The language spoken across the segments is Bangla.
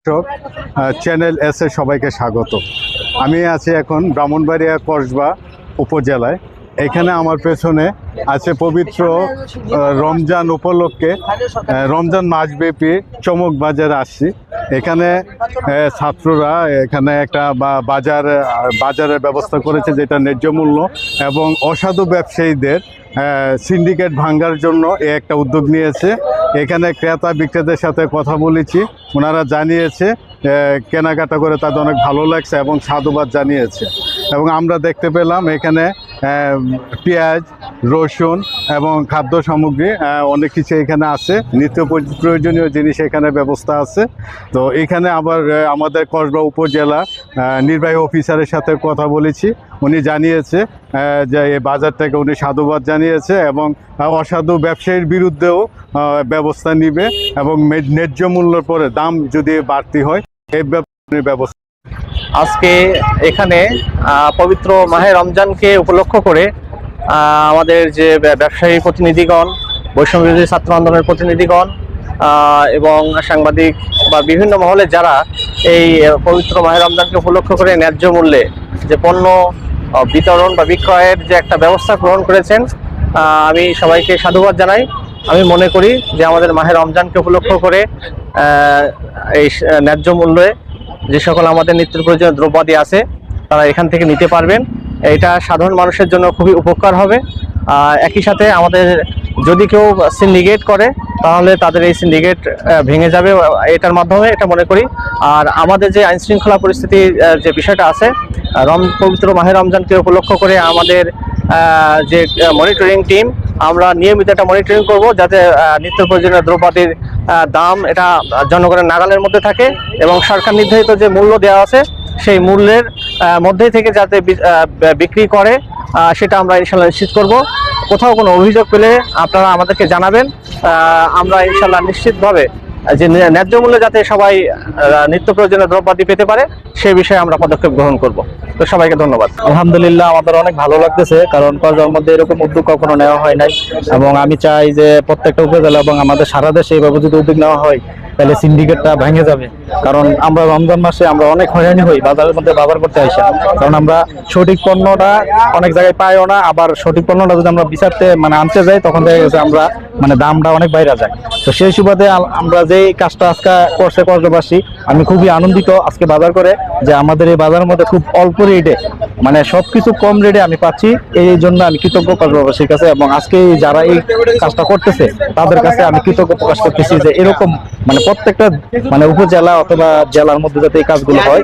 দর্শক চ্যানেল এস এ সবাইকে স্বাগত। আমি আছি এখন ব্রাহ্মণবাড়িয়া কসবা উপজেলায়। এখানে আমার পেছনে আছে পবিত্র রমজান উপলক্ষে রমজান মাসব্যাপী চমক বাজারে আসছি। এখানে ছাত্ররা এখানে একটা বাজারের ব্যবস্থা করেছে, যেটা ন্যায্য মূল্য এবং অসাধু ব্যবসায়ীদের সিন্ডিকেট ভাঙার জন্য একটা উদ্যোগ নিয়েছে। এখানে ক্রেতা বিক্রেতাদের সাথে কথা বলেছি, ওনারা জানিয়েছে কেনাকাটা করে তাদের অনেক ভালো লাগছে এবং সাধুবাদ জানিয়েছে। এবং আমরা দেখতে পেলাম এখানে পেঁয়াজ, রসুন এবং খাদ্য সামগ্রী অনেক কিছু এখানে আছে, নিত্য প্রয়োজনীয় জিনিস এখানে ব্যবস্থা আছে। তো এখানে আবার আমাদের কসবা উপজেলা নির্বাহী অফিসারের সাথে কথা বলেছি, উনি জানিয়েছে যে এই বাজার থেকে উনি সাধুবাদ জানিয়েছে এবং অসাধু ব্যবসায়ীর বিরুদ্ধেও ব্যবস্থা নিবে এবং ন্যায্য মূল্যের পরে দাম যদি বাড়তি হয় এই ব্যবস্থা। আজকে এখানে পবিত্র মাহে রমজানকে উপলক্ষ করে আমাদের যে ব্যবসায়ী প্রতিনিধিগণ, বৈষম্যবিরোধী ছাত্র আন্দোলনের প্রতিনিধিগণ এবং সাংবাদিক বা বিভিন্ন মহলে যারা এই পবিত্র মাহে রমজানকে উপলক্ষ করে ন্যায্য মূল্যে যে পণ্য বিতরণ বা বিক্রয়ের যে একটা ব্যবস্থা গ্রহণ করেছেন, আমি সবাইকে সাধুবাদ জানাই। আমি মনে করি যে আমাদের মাহে রমজানকে উপলক্ষ করে এই ন্যায্য মূল্যে যে সকল আমাদের নিত্য প্রয়োজনীয় দ্রব্যাদি আছে তারা এখান থেকে নিতে পারবেন। এটা সাধারণ মানুষের জন্য খুবই উপকার হবে। একই সাথে আমাদের যদি কেউ সিন্ডিকেট করে তাহলে তাদের এই সিন্ডিকেট ভেঙে যাবে এটার মাধ্যমে, এটা মনে করি। আর আমাদের যে আইনশৃঙ্খলা পরিস্থিতি যে বিষয়টা আছে, পবিত্র মাহে রমজানকে উপলক্ষ করে আমাদের যে মনিটরিং টিম, আমরা নিয়মিত একটা মনিটরিং করব যাতে নিত্য প্রয়োজনীয় দ্রব্যাদির দাম এটা জনগণের নাগালের মধ্যে থাকে এবং সরকার নির্ধারিত যে মূল্য দেওয়া আছে সেই মূল্যের মধ্যেই থেকে যাতে বিক্রি করে সেটা আমরা ইনশাল্লাহ নিশ্চিত করব। কোথাও কোনো অভিযোগ পেলে আপনারা আমাদেরকে জানাবেন। আমরা ইনশাল্লাহ নিশ্চিতভাবে যে ন্যায্য মূল্যে যাতে সবাই নিত্য প্রয়োজনীয় দ্রব্যাদি পেতে পারে সেই বিষয়ে আমরা পদক্ষেপ গ্রহণ করব। তো সবাইকে ধন্যবাদ। আলহামদুলিল্লাহ, আমাদের অনেক ভালো লাগতেছে, কারণ কসবার মধ্যে এরকম উদ্যোগ কখনো নেওয়া হয় নাই এবং আমি চাই যে প্রত্যেকটা উপজেলা এবং আমাদের সারা দেশে এইভাবে যদি উদ্যোগ নেওয়া হয় তাহলে সিন্ডিকেটটা ভেঙে যাবে। কারণ আমরা রমজান মাসে আমরা অনেক হয়রানি হই বাজারের মধ্যে বাজার করতে আসি, কারণ আমরা সঠিক পণ্যটা অনেক জায়গায় পাইও না, আবার সঠিক পণ্যটা যদি আমরা বিচারতে আনতে যাই তখন দেখা গেছে আমরা দামটা অনেক বাইরে যায়। তো সেই সুবাদে আমরা যে কাজটা আজকে করছে কসবাবাসী, আমি খুবই আনন্দিত আজকে বাজার করে যে আমাদের এই বাজারের মধ্যে খুব অল্প রেটে সবকিছু কম রেটে আমি পাচ্ছি। এই জন্য আমি কৃতজ্ঞ কসবাবাসীর কাছে এবং আজকে যারা এই কাজটা করতেছে তাদের কাছে আমি কৃতজ্ঞ প্রকাশ করতেছি যে এরকম প্রত্যেকটা উপজেলা অথবা জেলার মধ্যে যাতে এই কাজগুলো হয়,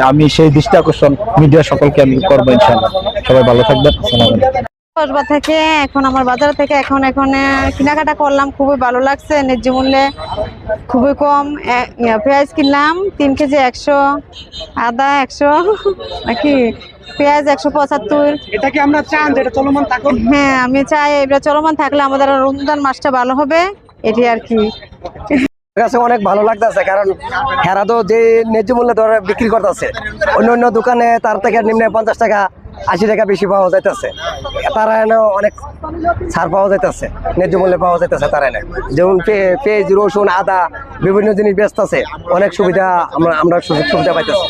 আমি সেই দৃষ্টি আকর্ষণ মিডিয়া সকলকে আমি করবো ইনশাআল্লাহ। সবাই ভালো থাকবেন। আসসালামু আলাইকুম। কসবা থেকে এখন আমার বাজার থেকে এখন কেনাকাটা করলাম, খুবই ভালো লাগছে। ন্যায্য মূল্যে খুবই কম। পেঁয়াজ কিনলাম 3 কেজি 100, আদা 100 নাকি পেঁয়াজ 175। এটা কি আমরা চান যে এটা চলমান থাকুক? হ্যাঁ, আমি চাই এটা চলমান থাকলে আমাদের রমজান মাসটা ভালো হবে, এটি আর কি। কাছে অনেক ভালো লাগতেছে, কারণ হেরা তো যে ন্যায্য মূল্যে ধরে বিক্রি করতেছে, অন্য দোকানে তার থেকে নিম্নে 50 টাকা 80 টাকা বেশি পাওয়া যাইতেছে, তারা এনে অনেক ছাড় পাওয়া যাইতেছে, ন্যায্য মূল্যে পাওয়া যাইতেছে। তারা এনে যেমন পেঁয়াজ, রসুন, আদা বিভিন্ন জিনিস ব্যস্ত আছে, অনেক সুবিধা আমরা সুযোগ সুবিধা পাইতেছি।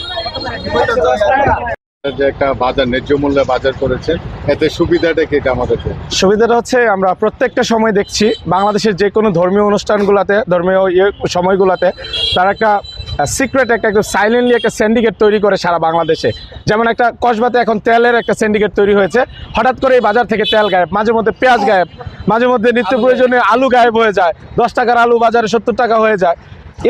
যে একটা বাজার ন্যায্য মূল্যে বাজার করেছেন, এতে সুবিধাটা কি? আমাদের সুবিধাটা হচ্ছে আমরা প্রত্যেকটা সময় দেখছি বাংলাদেশের যে কোনো ধর্মীয় অনুষ্ঠানগুলোতে, ধর্মীয় সময়গুলোতে তারা একটা সিক্রেট একটা সাইলেন্টলি একটা সিন্ডিকেট তৈরি করে সারা বাংলাদেশে। যেমন একটা কসবাতে এখন তেলের একটা সিন্ডিকেট তৈরি হয়েছে, হঠাৎ করে এই বাজার থেকে তেল গায়েব, মাঝে মধ্যে পেঁয়াজ গায়েব, মাঝে মধ্যে নিত্য প্রয়োজনীয় আলু গায়েব হয়ে যায়, 10 টাকার আলু বাজারে 70 টাকা হয়ে যায়।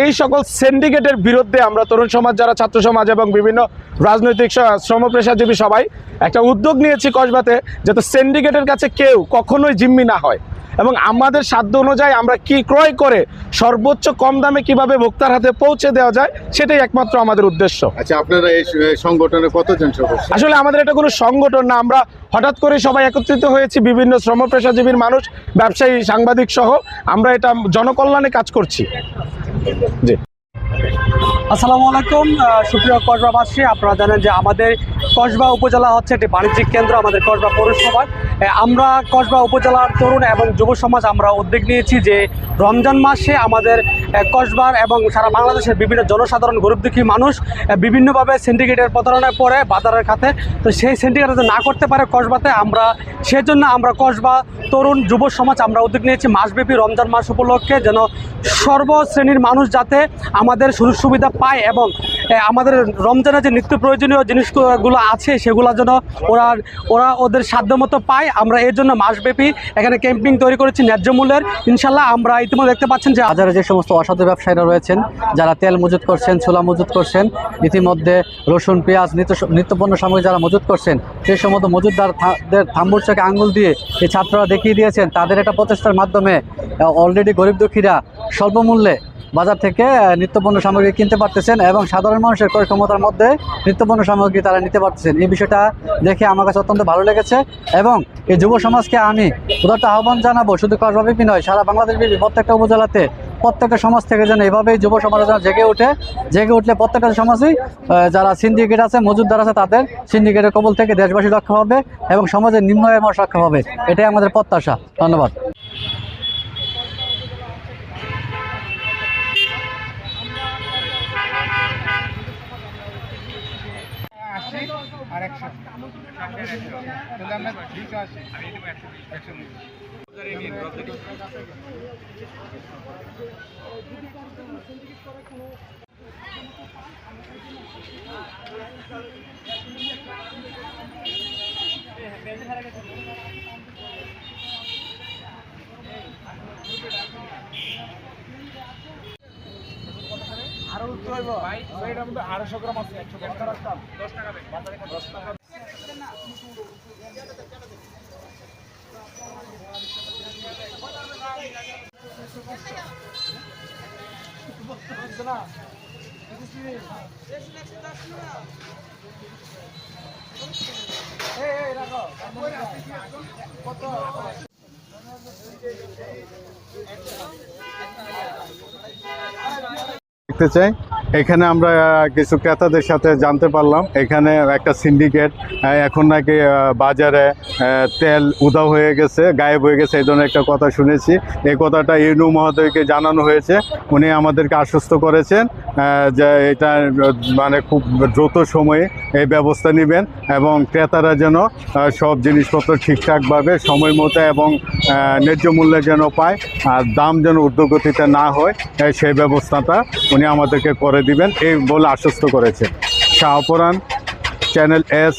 এই সকল সিন্ডিকেটের বিরুদ্ধে আমরা তরুণ সমাজ, যারা ছাত্র সমাজ এবং বিভিন্ন রাজনৈতিক শ্রম পেশাজীবী সবাই একটা উদ্যোগ নিয়েছি কসবাতে, যাতে সিন্ডিকেটের কাছে কেউ কখনোই জিম্মি না হয় এবং আমাদের সাধ্য অনুযায়ী আমরা কি ক্রয় করে সর্বোচ্চ কম দামে কিভাবে ভোক্তার হাতে পৌঁছে দেওয়া যায় সেটাই একমাত্র আমাদের উদ্দেশ্য। আচ্ছা, আপনারা এই সংগঠনে কতজন সদস্য? আসলে আমাদের এটা কোনো সংগঠন না, আমরা হঠাৎ করে সবাই একত্রিত হয়েছি, বিভিন্ন শ্রম পেশাজীবীর মানুষ, ব্যবসায়ী, সাংবাদিক সহ আমরা এটা জনকল্যাণে কাজ করছি। জি, আসসালামু আলাইকুম সুপ্রিয় কসবাবাসী, আপনারা জানেন যে আমাদের কসবা উপজেলা হচ্ছে একটি বাণিজ্যিক কেন্দ্র, আমাদের কসবা পৌরসভার। আমরা কসবা উপজেলার তরুণ এবং যুব সমাজ আমরা উদ্যোগ নিয়েছি যে রমজান মাসে আমাদের কসবার এবং সারা বাংলাদেশের বিভিন্ন জনসাধারণ গরিবদুঃখী মানুষ বিভিন্নভাবে সিন্ডিকেটের প্রতারণায় পড়ে বাজারের খাতে। তো সেই সিন্ডিকেট যদি না করতে পারে কসবাতে, আমরা সেজন্য আমরা কসবা তরুণ যুব সমাজ আমরা উদ্যোগ নিয়েছি মাসব্যাপী রমজান মাস উপলক্ষে যেন সর্বশ্রেণীর মানুষ যাতে আমাদের সুযোগ সুবিধা পায় এবং আমাদের রমজানের যে নিত্য প্রয়োজনীয় জিনিসগুলো আছে সেগুলো যেন ওরা ওদের সাধ্যমতো পায়। আমরা এর জন্য মাসব্যাপী এখানে ক্যাম্পিং তৈরি করেছি ন্যায্য মূল্যের। ইনশাল্লাহ আমরা ইতিমধ্যে দেখতে পাচ্ছেন যে বাজারে যে সমস্ত অসাধু ব্যবসায়ীরা রয়েছেন, যারা তেল মজুত করছেন, ছোলা মজুত করছেন, ইতিমধ্যে রসুন, পেঁয়াজ, নিত্যপণ্য সামগ্রী যারা মজুত করছেন, সেই সমস্ত মজুতদারদের থাম্বুর চোখে আঙুল দিয়ে এই ছাত্ররা দেখিয়ে দিয়েছেন তাদের একটা প্রচেষ্টার মাধ্যমে অলরেডি গরিব দুঃখীরা স্বল্প মূল্যে বাজার থেকে নিত্যপণ্য সামগ্রী কিনতে পারতেছেন এবং সাধারণ মানুষের ক্রয় ক্ষমতার মধ্যে নিত্যপণ্য সামগ্রী তারা নিতে পারতেছেন। এই বিষয়টা দেখে আমার কাছে অত্যন্ত ভালো লেগেছে এবং এই যুব সমাজকে আমি উদারতা আহ্বান জানাবো, শুধু কসবাব্যাপী নয়, সারা বাংলাদেশ প্রত্যেকটা উপজেলাতে প্রত্যেকটা সমাজ থেকে যেন এভাবেই যুব সমাজ যেন জেগে উঠলে প্রত্যেকটা সমাজই যারা সিন্ডিকেট আছে, মজুদদার আছে, তাদের সিন্ডিকেটের কবল থেকে দেশবাসী রক্ষা হবে এবং সমাজের নিম্ন আয়ের মানুষ রক্ষা হবে। এটাই আমাদের প্রত্যাশা। ধন্যবাদ। দেখতে চাই এখানে আমরা কিছু ক্রেতাদের সাথে জানতে পারলাম এখানে একটা সিন্ডিকেট এখন নাকি বাজারে তেল উধাও হয়ে গেছে, গায়েব হয়ে গেছে, এই ধরনের একটা কথা শুনেছি। এই কথাটা ইউনু মহোদয়কে জানানো হয়েছে, উনি আমাদেরকে আশ্বস্ত করেছেন যে এটা মানে খুব দ্রুত সময়ে এই ব্যবস্থা নেবেন এবং ক্রেতারা যেন সব জিনিসপত্র ঠিকঠাকভাবে সময় মতো এবং ন্যায্য মূল্যে যেন পায় আর দাম যেন ঊর্ধ্বগতিতে না হয় সেই ব্যবস্থাটা উনি আমাদেরকে করে দিবেন এই বলে আশ্বস্ত করেছে। Shahparan, channel S.